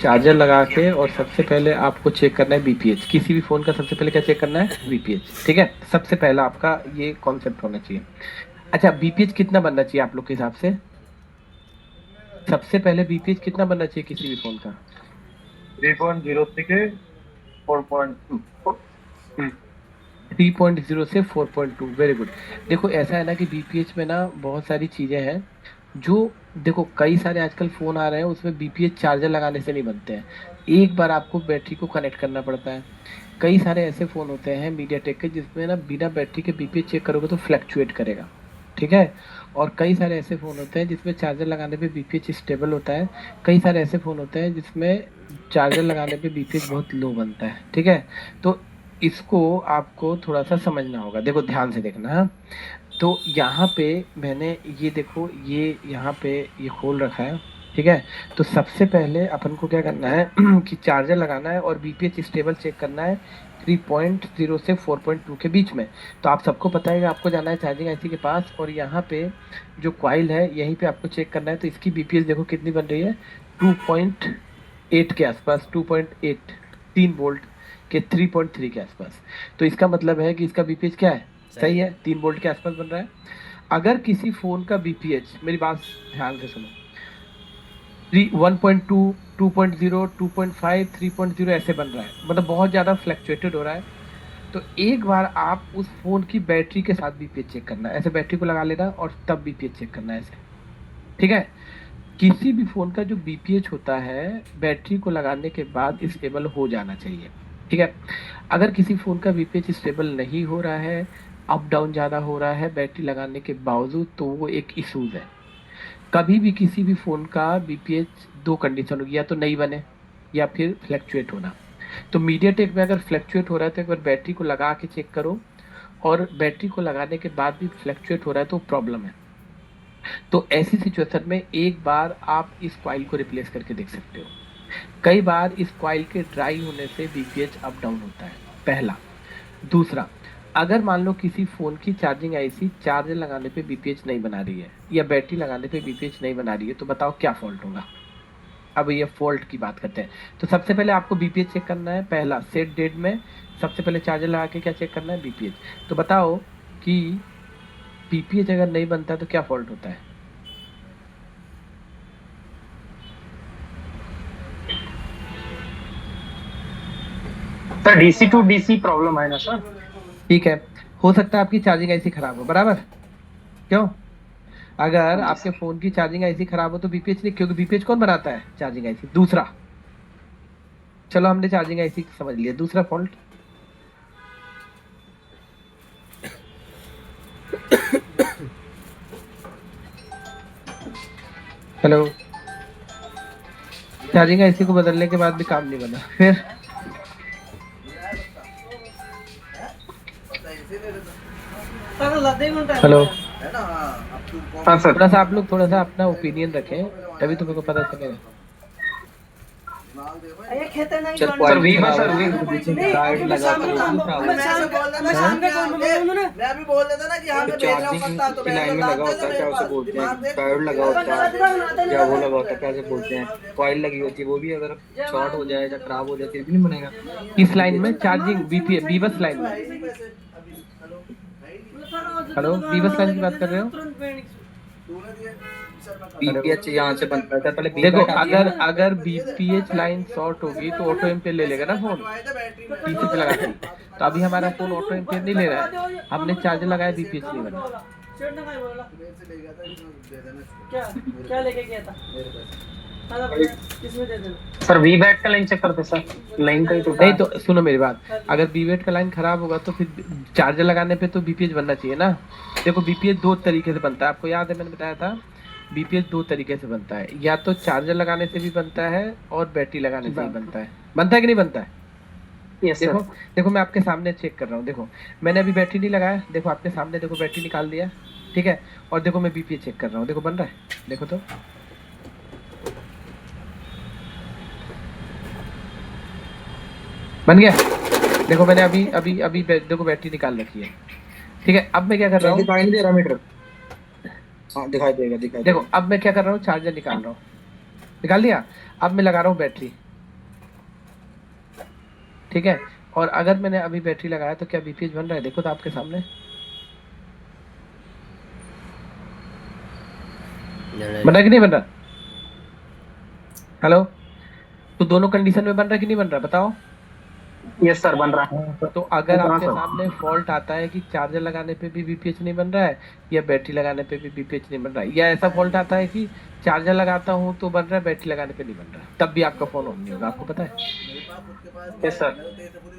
Charger लगा के और सबसे पहले आपको चेक करना है बीपीएच। किसी भी फोन का सबसे पहले क्या चेक करना है? बीपीएच। ठीक है, सबसे पहला आपका ये कॉन्सेप्ट होना चाहिए। अच्छा, बीपीएच कितना बनना चाहिए आप लोग के हिसाब से? सबसे पहले बीपीएच कितना बनना चाहिए किसी भी फोन का? 3.0 থেকে 4.2। 3.0 से 4.2, वेरी गुड। देखो ऐसा है ना कि बीपीएच में ना बहुत सारी चीजें हैं जो, देखो कई सारे आजकल फोन आ रहे हैं उसमें बीपीएच चार्जर लगाने से नहीं बनते हैं। एक बार आपको बैटरी को कनेक्ट करना पड़ता है। कई सारे ऐसे फोन होते हैं मीडियाटेक के जिसमें ना बिना बैटरी के बीपीएच चेक करोगे तो फ्लक्चुएट करेगा। ठीक है। और कई सारे ऐसे फोन होते हैं जिसमें चार्जर लगाने पे बीपीएच स्टेबल होता है। कई सारे ऐसे फोन होते हैं जिसमें चार्जर लगाने पे बीपीएच बहुत लो बनता है। ठीक है। तो इसको आपको थोड़ा सा समझना होगा, देखो ध्यान से देखना। हाँ, तो यहाँ पे मैंने ये देखो ये यहाँ पे ये खोल रखा है। ठीक है। तो सबसे पहले अपन को क्या करना है कि चार्जर लगाना है और बीपीएच स्टेबल चेक करना है 3.0 से 4.2 के बीच में। तो आप सबको पता है कि आपको जाना है चार्जिंग आईसी के पास और यहाँ पे जो कॉइल है यहीं पे आपको चेक करना है। तो इसकी बीपीएच देखो कितनी बन रही है, 2.8 के आसपास, 2.8, 3 वोल्ट के 3.3 के आसपास। तो इसका मतलब है कि इसका बीपीएच क्या है? सही है, 3 वोल्ट के आसपास बन रहा है। अगर किसी फोन का बीपीएच, मेरी बात ध्यान से सुनो, 1.2, 2.0, 2.5, 3.0 ऐसे बन रहा है, मतलब बहुत ज्यादा फ्लक्चुएटेड हो रहा है, तो एक बार आप उस फोन की बैटरी के साथ बीपीएच चेक करना है। ऐसे बैटरी को लगा लेना और तब बीपीएच चेक करना है ऐसे। ठीक है। किसी भी फोन का जो बीपीएच होता है बैटरी को लगाने के बाद स्टेबल हो जाना चाहिए। ठीक है। अगर किसी फोन का बीपीएच स्टेबल नहीं हो रहा है, अप डाउन ज्यादा हो रहा है बैटरी लगाने के बावजूद, तो वो एक इशूज है। कभी भी किसी भी फोन का बीपीएच दो कंडीशन होगी, या तो नहीं बने या फिर फ्लक्चुएट होना। तो मीडियाटेक में अगर फ्लक्चुएट हो रहा है तो एक बार बैटरी को लगा के चेक करो, और बैटरी को लगाने के बाद भी फ्लक्चुएट हो रहा है तो प्रॉब्लम है। तो ऐसी सिचुएशन में एक बार आप इस कॉइल को रिप्लेस करके देख सकते हो। कई बार इस कॉइल के ड्राई होने से बीपीएच अप डाउन होता है, पहला। दूसरा, अगर मान लो किसी फोन की चार्जिंग आईसी चार्जर लगाने पे बीपीएच नहीं बना रही है या बैटरी लगाने पे बीपीएच नहीं बना रही है, तो बताओ क्या फॉल्ट होगा? अब ये फॉल्ट की बात करते हैं। तो सबसे पहले आपको बीपीएच चेक करना है, पहला सेट डेट में सबसे पहले चार्जर लगा के क्या चेक करना है? बीपीएच। तो बताओ कि बीपीएच अगर नहीं बनता है तो क्या फॉल्ट होता है? Sir DC to DC problem है ना सर? ठीक है, हो सकता है आपकी चार्जिंग आईसी खराब हो, बराबर? क्यों? अगर आपके फोन की चार्जिंग आईसी खराब हो तो बीपीएच नहीं, क्योंकि बीपीएच कौन बनाता है? Charging IC. दूसरा, चलो हमने चार्जिंग आईसी समझ लिया, दूसरा फॉल्ट। हेलो, चार्जिंग आईसी को बदलने के बाद भी काम नहीं बना, फिर? हेलो, हाँ सर। थोड़ा सा आप लोग थोड़ा सा अपना ओपिनियन रखें, तभी तो मेरे को पता चलेगा। सर वी बस सर वी गाइड लगा के मैं भी बोल देता ना कि हाँ मैं भेज रहा हूँ पत्ता, तो की लाइन में लगा होता है, क्या उसे बोलते हैं, डायोड लगा होता है, या वो लगा होता है, क्या उसे बोलते हैं, कॉइल लगी होती है, वो भी अगर शॉर्ट हो जाए या खराब हो जाए फिर भी नहीं बनेगा। इस लाइन में चार्जिंग बीपीएच बीबस लाइन में, हेलो बीबस लाइन की बात कर रहे हो? बीपीएच यहाँ से बनता है पहले देखो बीबैट आती है अगर ना। अगर बीपीएच लाइन शॉर्ट होगी तो ऑटो एम्पेयर ले लेगा ना फोन, पीसी पे लगा के। तो अभी हमारा फोन ऑटो एम्पेयर नहीं ले रहा है, हमने चार्जर लगाया, बीपीएच नहीं बना। क्या लेके गया था? सर वी बैट का लाइन चेक करते सर, लाइन का ही टूटा नहीं है। तो सुनो मेरी बात, अगर बीवेट का लाइन खराब होगा तो फिर चार्जर लगाने पे तो बीपीएच बनना चाहिए ना। देखो बीपीएच दो तरीके से बनता है, आपको याद है मैंने बताया था। बीपीएच दो तरीके से बनता है, या तो चार्जर लगाने से भी बनता है और बैटरी लगाने से भी बनता है। बनता है कि नहीं बनता है? यस देखो सर। देखो मैं आपके सामने चेक कर रहा हूँ, देखो मैंने अभी बैटरी नहीं लगाया, देखो आपके सामने, देखो बैटरी निकाल दिया। ठीक है। और देखो मैं बीपीएच चेक कर रहा हूँ, देखो बन रहा है, देखो तो। बन गया। देखो मैंने अभी अभी अभी देखो बैटरी निकाल रखी है। ठीक है, अब मैं क्या कर रहा हूँ, दिखाई नहीं दे रहा मीटर? हाँ दिखाई देगा, दिखाई देखो देगा। अब मैं क्या कर रहा हूँ, चार्जर निकाल रहा हूँ, निकाल दिया। अब मैं लगा रहा हूँ बैटरी, ठीक है। और अगर मैंने अभी बैटरी लगाया तो क्या बीपीएच बन रहा है? देखो तो आपके सामने बन रहा है कि नहीं बन रहा? हेलो, तो दोनों कंडीशन में बन रहा है कि नहीं बन रहा, बताओ। यस सर, बन रहा है। तो अगर हाँ आपके सर। सामने फॉल्ट आता है कि चार्जर लगाने पे भी बीपीएच नहीं बन रहा है या बैटरी लगाने पे भी बीपीएच नहीं बन रहा है, या ऐसा फॉल्ट आता है कि चार्जर लगाता हूँ तो बन रहा है, बैटरी लगाने पे नहीं बन रहा है, तब भी आपका फोन ऑन नहीं होगा, आपको पता है? Yes sir.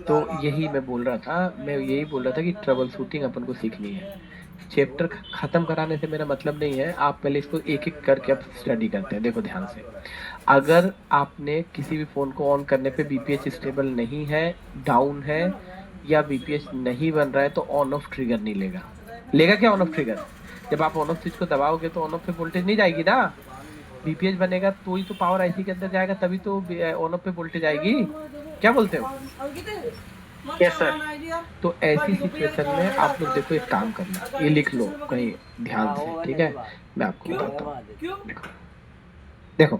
तो यही मैं बोल रहा था, मैं यही बोल रहा था कि ट्रबल शूटिंग अपन को सीखनी है। चैप्टर खत्म कराने से मेरा मतलब नहीं है, आप पहले इसको एक एक करके आप स्टडी करते हैं। देखो ध्यान से, अगर आपने किसी भी फोन को ऑन करने पे बीपीएच स्टेबल नहीं है, डाउन है या बीपीएच नहीं बन रहा है तो ऑन ऑफ ट्रिगर नहीं लेगा। लेगा क्या ऑन ऑफ ट्रिगर? जब आप ऑन ऑफ स्विच को दबाओगे तो ऑन ऑफ पे वोल्टेज नहीं जाएगी ना, बीपीएच बनेगा तो ही तो पावर आईसी के अंदर जाएगा, तभी तो ऑन ऑफ पे वोल्टेज आएगी। क्या बोलते हो? Yes sir. तो ऐसी सिचुएशन में आप लोग देखो, एक काम करना, ये लिख लो कहीं ध्यान से, ठीक है? मैं आपको बताता हूँ। देखो,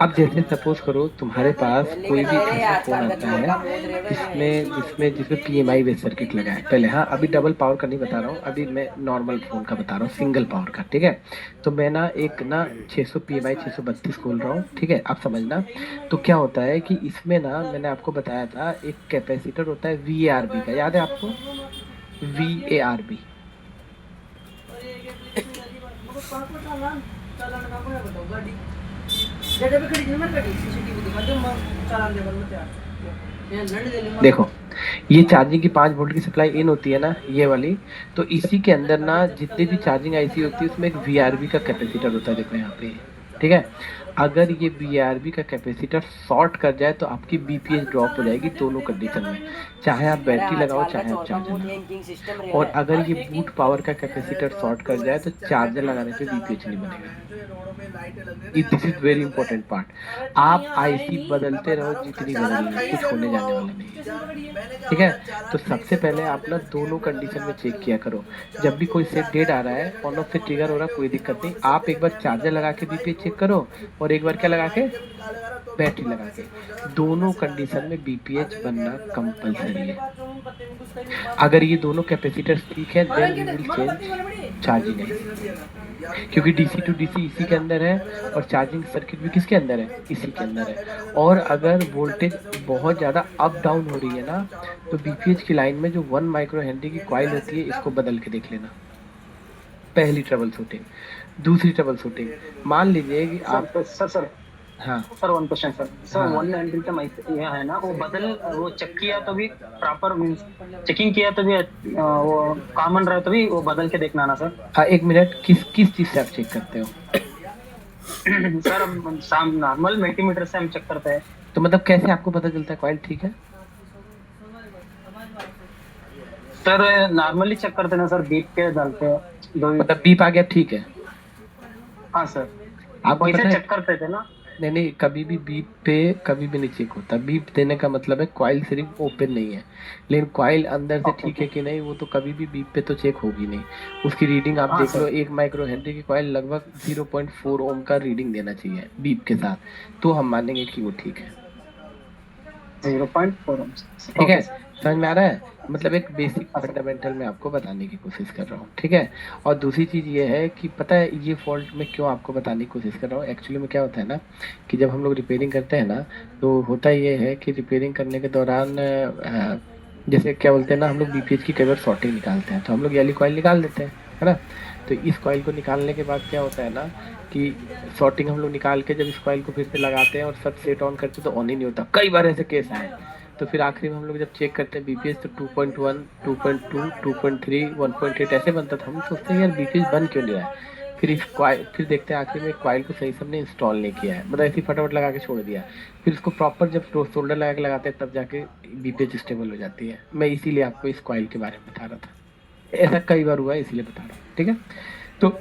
अब जैसे सपोज करो तुम्हारे पास कोई भी ऐसा फोन आता है जिसमें पीएमआई बेस सर्किट लगा है पहले। हाँ, अभी डबल पावर का नहीं बता रहा हूँ, अभी मैं नॉर्मल फोन का बता रहा हूँ, सिंगल पावर का, ठीक है? तो मैं ना एक ना 600 पीएमआई 632 खोल रहा हूँ, ठीक है? आप समझना। तो क्या होता है कि इसमें ना मैंने आपको बताया था एक कैपेसिटर होता है VARB का, याद है आपको? VARB। देखो, ये चार्जिंग की 5 वोल्ट की सप्लाई इन होती है ना, ये वाली, तो इसी के अंदर ना जितनी भी चार्जिंग आईसी होती है उसमें एक VRB का कैपेसिटर होता है, देखो यहाँ पे, ठीक है? अगर ये VRB का कैपेसिटर शॉर्ट कर जाए तो आपकी बीपीएच ड्रॉप हो जाएगी, दोनों कंडीशन में, चाहे आप बैटरी लगाओ चाहे आप चार्जर लगाओ। और अगर ये बूट पावर का कैपेसिटर शॉर्ट कर जाए तो चार्जर लगाने पे बीपीएच नहीं बनेगा। This is very important part. आप आईसी बदलते रहो जितनी बदलनी, कुछ होने जाने वाला नहीं है, ठीक है? तो सबसे पहले आप ना दोनों कंडीशन में चेक किया करो। जब भी कोई सेट डेड आ रहा है, ऑन ऑफ से ट्रिगर हो रहा है, कोई दिक्कत नहीं, आप एक बार चार्जर लगा के बीपीएच चेक करो और एक बार क्या लगा के, बैटरी लगा के। दोनों कंडीशन में बीपीएच बनना कंपलसरी है। अगर ये दोनों कैपेसिटर ठीक है then we will change charging है, क्योंकि डीसी टू डीसी इसी के अंदर है और चार्जिंग सर्किट भी किसके अंदर है? इसी के अंदर है। और अगर वोल्टेज बहुत ज़्यादा अप डाउन हो रही है ना, तो बीपीएच की लाइन में जो 1 माइक्रो हेनरी की कॉइल होती है, इसको बदल के देख लेना। पहली ट्रबल शूटिंग। दूसरी ट्रबल शूटिंग, मान लीजिए कि आप सर हाँ sir, one question sir. Sir हाँ। 1 हेनरी का ये है ना, वो चेक किया तो भी प्रॉपर मींस चेकिंग किया तो भी वो कॉमन रहा तो भी वो बदल के देखना ना सर। हाँ, एक मिनट, किस चीज़ से आप चेक करते हो? सर नॉर्मल मल्टीमीटर से हम चेक करते हैं। तो मतलब कैसे आपको पता चलता है कॉइल ठीक है? सर नॉर्मली चेक करते ना सर, बीप के डालते हैं मतलब बीप आ गया ठीक है? हाँ सर, आप वैसे चेक करते थे ना? नहीं, कभी भी बीप पे कभी भी नहीं चेक होता। बीप देने का मतलब है कॉइल सिर्फ ओपन नहीं है, लेकिन कॉइल अंदर से ठीक है कि नहीं वो तो कभी भी बीप पे तो चेक होगी नहीं। उसकी रीडिंग आप देख लो, 1 माइक्रो हेनरी की कॉइल लगभग 0.4 ओम का रीडिंग देना चाहिए बीप के साथ, तो हम मानेंगे कि वो ठीक है। 0.4 ओम, ठीक है? समझ में आ रहा है? मतलब एक बेसिक फंडामेंटल में आपको बताने की कोशिश कर रहा हूँ, ठीक है? और दूसरी चीज़ ये है कि पता है ये फॉल्ट में क्यों आपको बताने की कोशिश कर रहा हूँ। एक्चुअली में क्या होता है ना कि जब हम लोग रिपेयरिंग करते हैं ना, तो होता ये है कि रिपेयरिंग करने के दौरान जैसे क्या बोलते हैं ना, हम लोग बीपीएच की कई बार शॉर्टिंग निकालते हैं, तो हम लोग येली कॉइल निकाल देते हैं, है ना? तो इस कॉइल को निकालने के बाद क्या होता है ना कि शॉर्टिंग हम लोग निकाल के जब इस कॉइल को फिर से लगाते हैं और सब सेट ऑन करते हैं तो ऑन ही नहीं होता। कई बार ऐसे केस आए। तो फिर आखिरी में हम लोग जब चेक करते हैं बीपीएच तो 2.1, 2.2, 2.3, 1.8 ऐसे बनता था। हम सोचते हैं यार बीपीएच बन क्यों नहीं रहा है? फिर देखते हैं आखिर में कॉइल को सही से हमने इंस्टॉल नहीं किया है, मतलब ऐसे फटाफट लगा के छोड़ दिया। फिर उसको प्रॉपर जब शोल्डर लगा के लगाते हैं तब जाके बीपीएच स्टेबल हो जाती है। मैं इसीलिए आपको इस कॉइल के बारे में बता रहा था, ऐसा कई बार हुआ है इसीलिए बता रहा हूँ, ठीक है? तो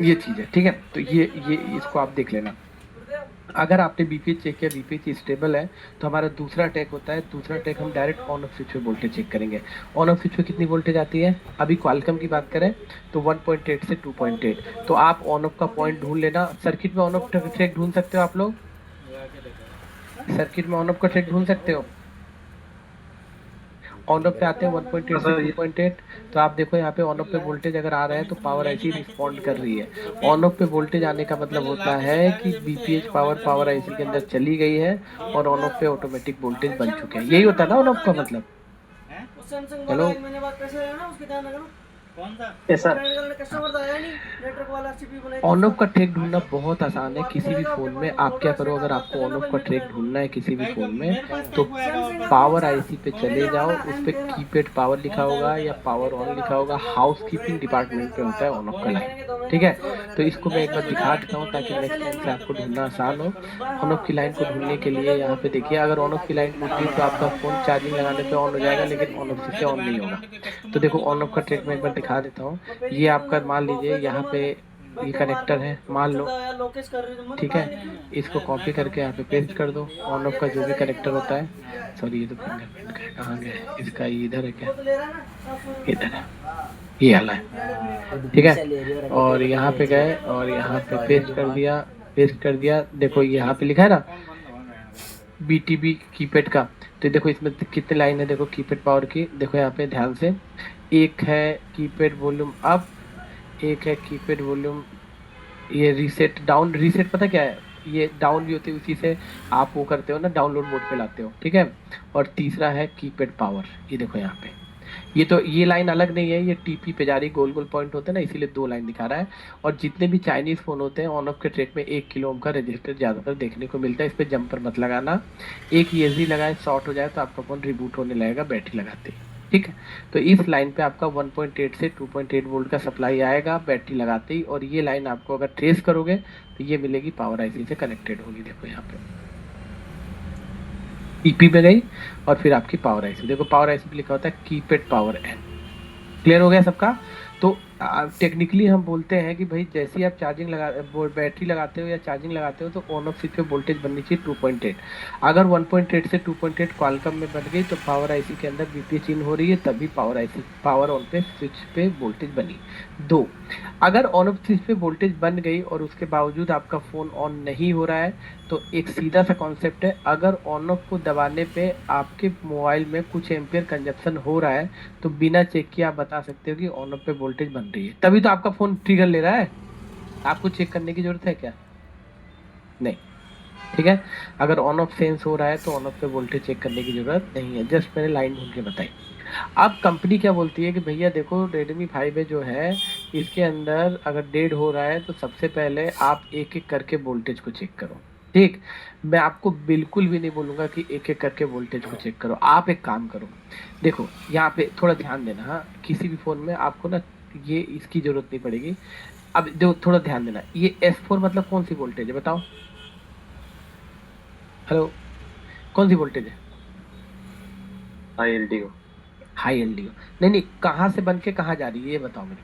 ये चीज़ है, ठीक है? तो ये इसको आप देख लेना। अगर आपने बीपीएच चेक किया, बीपीएच स्टेबल है, तो हमारा दूसरा अटैक होता है। दूसरा अटैक हम डायरेक्ट ऑन ऑफ स्विच पे वोल्टेज चेक करेंगे। ऑन ऑफ स्विच पे कितनी वोल्टेज आती है? अभी क्वालकॉम की बात करें तो 1.8 से 2.8। तो आप ऑन ऑफ का पॉइंट ढूंढ लेना। सर्किट में ऑन ऑफ ट्रैक ढूंढ सकते हो आप लोग? सर्किट में ऑन ऑफ का ट्रैक ढूंढ सकते हो? ऑन ऑफ पे आते हैं 1.8 से 2.8, तो आप देखो यहाँ पे ऑन ऑफ पे वोल्टेज अगर आ रहा है तो पावर आईसी रिस्पॉन्ड कर रही है। ऑन ऑफ पे वोल्टेज आने का मतलब होता है कि बीपीएच पावर आईसी के अंदर चली गई है और ऑन ऑफ पे ऑटोमेटिक वोल्टेज बन चुके हैं। यही होता है ना ऑन ऑफ का मतलब। Samsung hello. वाला 1 महीने बाद कैसे आया ना, उसके ध्यान रखना। Yes, sir. कस्टमर आया नहीं, नेटवर्क वाला सीपी बनाई। ऑन ऑफ का ट्रैक ढूंढना बहुत आसान है किसी भी फोन में। आप क्या करो, अगर आपको ऑन ऑफ का ट्रैक ढूंढना है किसी भी फोन में तो पावर आईसी पे चले जाओ, उस पे कीपैड पावर लिखा होगा या पावर ऑन लिखा होगा, हाउस कीपिंग डिपार्टमेंट पे होता है ऑन ऑफ का लाइन, ठीक है। तो इसको मैं एक बार दिखा देता हूँ ताकि नेक्स्ट टाइम से आपको ढूंढना आसान हो। ऑन ऑफ की लाइन को ढूंढने के लिए यहाँ पे देखिए, अगर ऑन ऑफ की लाइन ढूंढ ली तो आपका फोन चार्जिंग लगाने पे ऑन हो जाएगा, लेकिन ऑन ऑफ से ऑन नहीं होगा। तो देखो ऑन ऑफ का ट्रैक मैं एक बार दिखा देता हूँ। ये आपका मान लीजिए यहाँ पे ये कनेक्टर है मान लो, ठीक है। इसको कॉपी करके यहाँ पे पेस्ट कर दो। ऑन ऑफ का जो भी कनेक्टर होता है, सॉरी ये तो फिंगरप्रिंट का है, कहाँ गया इसका, ये इधर है क्या, इधर है, ये वाला है, ठीक है। और यहाँ पे गए और यहाँ पे पेस्ट कर दिया। देखो यहाँ पे लिखा है ना बीटीबी कीपैड का, तो देखो इसमें कितने लाइन है, देखो कीपैड पावर की, देखो यहाँ पे ध्यान से, एक है कीपैड वॉल्यूम अप, एक है कीपैड वॉल्यूम ये रीसेट डाउन। रीसेट पता क्या है, ये डाउन भी होती है, उसी से आप वो करते हो ना, डाउनलोड मोड पे लाते हो, ठीक है। और तीसरा है कीपैड पावर, ये देखो यहाँ पे, ये तो ये लाइन अलग नहीं है, ये टीपी पे जा रही गोल गोल पॉइंट होते हैं ना, इसीलिए 2 लाइन दिखा रहा है। और जितने भी चाइनीज फोन होते हैं ऑन ऑफ के ट्रैक में 1 किलो ओम का रजिस्टर ज्यादातर देखने को मिलता है। इस पे जंपर मत लगाना, एक ईएसडी लगाए, शॉर्ट हो जाए तो आपका फोन रिबूट होने लगेगा बैटरी लगाते ही, ठीक है। तो इस लाइन पे आपका 1.8 से 2.8 वोल्ट का सप्लाई आएगा बैटरी लगाते ही, और ये लाइन आपको अगर ट्रेस करोगे तो ये मिलेगी पावर आईसी से कनेक्टेड होगी। देखो यहाँ पे ईपी पे गई और फिर आपकी पावर आईसी, देखो पावर आईसी पे लिखा होता है कीपैड पावर एन। क्लियर हो गया सबका। तो टेक्निकली हम बोलते हैं कि भाई जैसे ही आप चार्जिंग लगा बैटरी लगाते हो या चार्जिंग लगाते हो तो ऑन ऑफ स्विच पे वोल्टेज बननी चाहिए 2.8। अगर 1.8 से 2.8 क्वालकॉम में बन गई तो पावर आईसी के अंदर बीपीएच इन हो रही है, तभी पावर आईसी पावर ऑन पे स्विच पे वोल्टेज बनी। 2, अगर ऑन ऑफ स्विच पे वोल्टेज बन गई और उसके बावजूद आपका फ़ोन ऑन नहीं हो रहा है तो एक सीधा सा कॉन्सेप्ट है, अगर ऑन ऑफ को दबाने पे आपके मोबाइल में कुछ एम्पियर कंजप्शन हो रहा है तो बिना चेक किए आप बता सकते हो कि ऑन ऑफ पे वोल्टेज बन रही है, तभी तो आपका फ़ोन ट्रिगर ले रहा है। आपको चेक करने की ज़रूरत है क्या? नहीं, ठीक है। अगर ऑन ऑफ सेंस हो रहा है तो ऑन ऑफ पे वोल्टेज चेक करने की ज़रूरत नहीं है, जस्ट मैंने लाइन ढूंढ के बताई। अब कंपनी क्या बोलती है कि भैया देखो Redmi 5A जो है इसके अंदर अगर डेड हो रहा है तो सबसे पहले आप एक एक करके वोल्टेज को चेक करो, ठीक। मैं आपको बिल्कुल भी नहीं बोलूँगा कि एक एक करके वोल्टेज को चेक करो। आप एक काम करो, देखो यहाँ पे थोड़ा ध्यान देना, हाँ किसी भी फ़ोन में आपको ना ये इसकी ज़रूरत नहीं पड़ेगी। अब देखो थोड़ा ध्यान देना, ये S4 मतलब कौन सी वोल्टेज है बताओ? हेलो, कौन सी वोल्टेज है? High LDO. हाई एलडीओ नहीं, कहाँ से बन के कहाँ जा रही है ये बताओ मेरे को।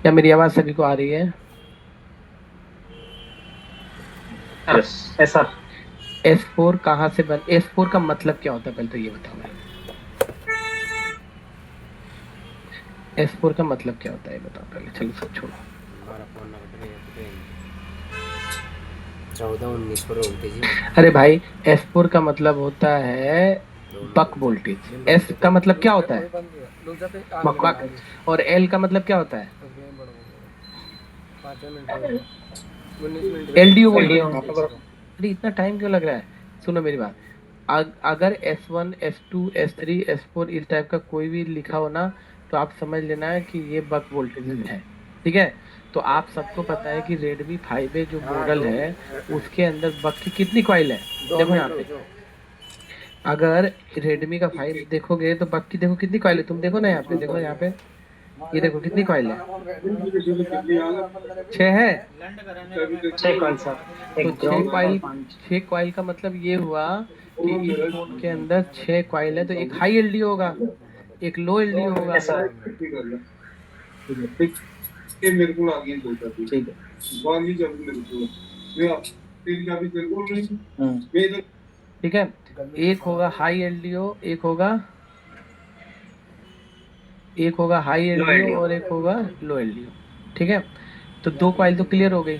क्या मेरी आवाज सभी को आ रही है? सर S4 कहाँ से बन, S4 का मतलब क्या होता है पहले तो ये बताओ मेरे को। S4 का मतलब क्या होता है ये बताओ पहले, चलो सब छोड़ो। 14-19 पर बोलते जी। अरे भाई S4 का मतलब होता है बक वोल्टेज। S का मतलब क्या होता है? बक। और L का मतलब क्या होता है? LDO voltage. अरे इतना टाइम क्यों लग रहा है? सुनो मेरी बात, अगर S1 S2 S3 S4 इस टाइप का कोई भी लिखा हो ना तो आप समझ लेना है कि ये बक वोल्टेज है, ठीक है। तो आप सबको पता है कि Redmi 5A जो मॉडल है उसके अंदर बक की कितनी कॉइल है, देखो यहाँ पे। अगर Redmi का 5 देखोगे तो बक की देखो कितनी कॉइल है, तुम देखो ना यहाँ पे, देखो यहाँ पे, ये देखो कितनी कॉइल है, 6 है। 6 कॉइल सर। तो 6 कॉइल का मतलब ये हुआ कि इस फोन के अंदर 6 कॉइल है, तो एक हाई एलडीओ होगा, एक लो एलडीओ होगा। ये मेरे को आगे बोलता थी, ठीक है वाली जब मेरे को मैं तेरी का भी तेरे को नहीं, ठीक है। एक होगा हाई एलडीओ, एक होगा हाई एलडीओ और एक होगा लो एलडीओ, ठीक है। तो 2 कॉइल तो क्लियर हो गई,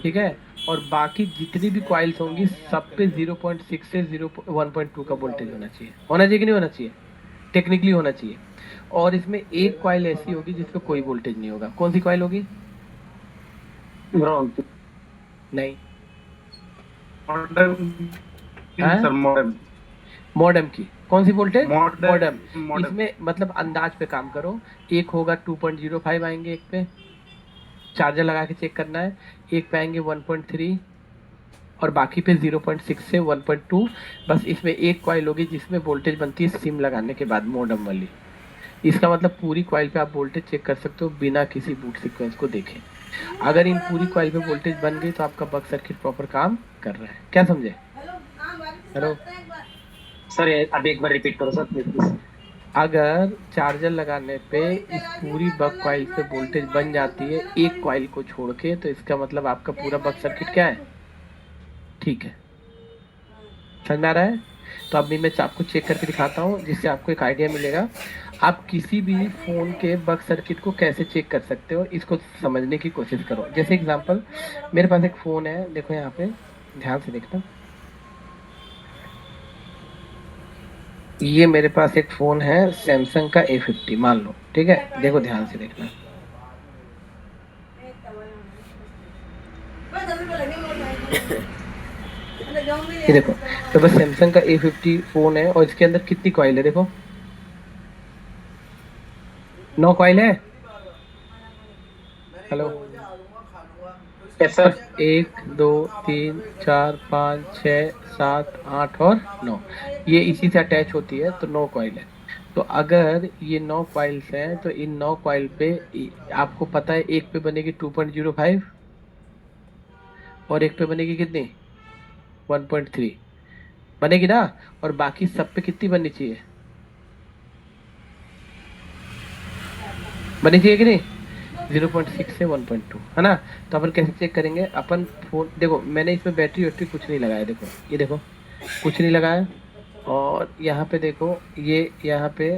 ठीक है। और बाकी जितनी भी कॉइल्स होंगी सब पे 0.6 से 1.2 का वोल्टेज होना चाहिए कि नहीं होना चाहिए, टेक्निकली होना चाहिए। और इसमें एक कॉइल ऐसी होगी जिसपे कोई वोल्टेज नहीं होगा। कौन सी कॉइल होगी? ग्राउंड। नहीं, मॉडेम की। कौन सी वोल्टेज? मॉडेम। इसमें मतलब अंदाज पे काम करो, एक होगा 2.05 आएंगे, एक पे चार्जर लगा के चेक करना है, एक पे आएंगे 1.3 और बाकी पे 0.6 से 1.2। बस इसमें एक कॉइल होगी जिसमें वोल्टेज बनती है सिम लगाने के बाद, मॉडेम वाली। इसका मतलब पूरी कॉइल पे आप वोल्टेज चेक कर सकते हो बिना किसी बूट सीक्वेंस को देखे। अगर इन पूरी कॉइल पे वोल्टेज बन गई तो आपका बक सर्किट प्रॉपर काम कर रहा है। क्या समझे? हेलो सर अब एक बार रिपीट करो सर प्लीज। अगर चार्जर लगाने पे इस पूरी बक कॉइल पे वोल्टेज बन जाती है एक कॉइल को छोड़ के, तो इसका मतलब आपका पूरा बक सर्किट क्या है? ठीक है, समझ आ रहा है? तो अभी मैं आपको चेक करके दिखाता हूँ जिससे आपको एक आइडिया मिलेगा आप किसी भी फ़ोन के बक सर्किट को कैसे चेक कर सकते हो। इसको समझने की कोशिश करो। जैसे एग्जांपल, मेरे पास एक फ़ोन है, देखो यहाँ पे ध्यान से देखना। ये मेरे पास एक फ़ोन है सैमसंग का A50 मान लो, ठीक है? देखो ध्यान से देखना। ये देखो, तो बस सैमसंग का A50 फ़ोन है और इसके अंदर कितनी कॉइल है? देखो 9 कॉइल है। Hello, yes sir. 1 2 3 4 5 6 7 8 और 9, ये इसी से अटैच होती है तो 9 कॉइल है। तो अगर ये 9 कॉइल्स हैं तो इन 9 कॉइल पे आपको पता है एक पे बनेगी 2.05 और एक पे बनेगी कितनी? 1.3 बनेगी ना। और बाकी सब पे कितनी बननी चाहिए? बननी चाहिए कि नहीं? 0.6 से 1.2 है ना। तो अपन कैसे चेक करेंगे? अपन फोन देखो, मैंने इसमें बैटरी वैटरी कुछ नहीं लगाया। देखो ये देखो, कुछ नहीं लगाया। और यहाँ पे देखो, ये यहाँ पे